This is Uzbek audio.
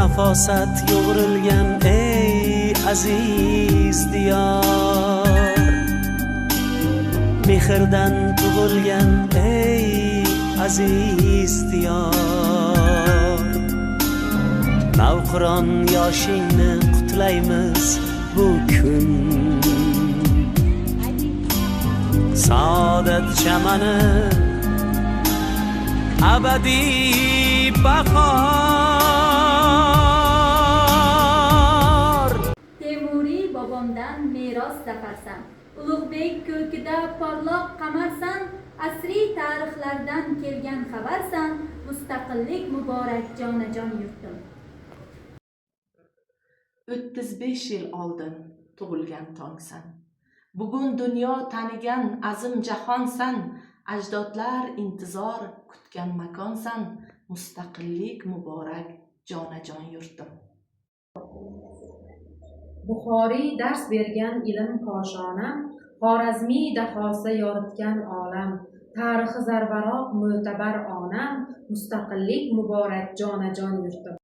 nafosat yo'g'rilgan ey aziz diyor, mehrdan tug'ilgan ey aziz diyor. Navqiron yoshingni qutlaymiz bu kun, saodat chamani abadiy bahor. Temuriy bobomdan meros zafarsan, Ulug'bek ko'kida porloq qamarsan, asriy tarixlardan kelgan xabarsan, mustaqillik muborak jonajon yurtim. 35 yil oldin tug'ilgan tongsan, bugun dunyo tanigan azim jahonsan, ajdodlar intizor kutgan makonsan, mustaqillik muborak jonajon yurtim. Buxoriy dars bergan ilm koshona, Xorazmiy dahosi yoritgan olam, tarixi zarbaroq mo'tabar onam, mustaqillik muborak jonajon yurtim.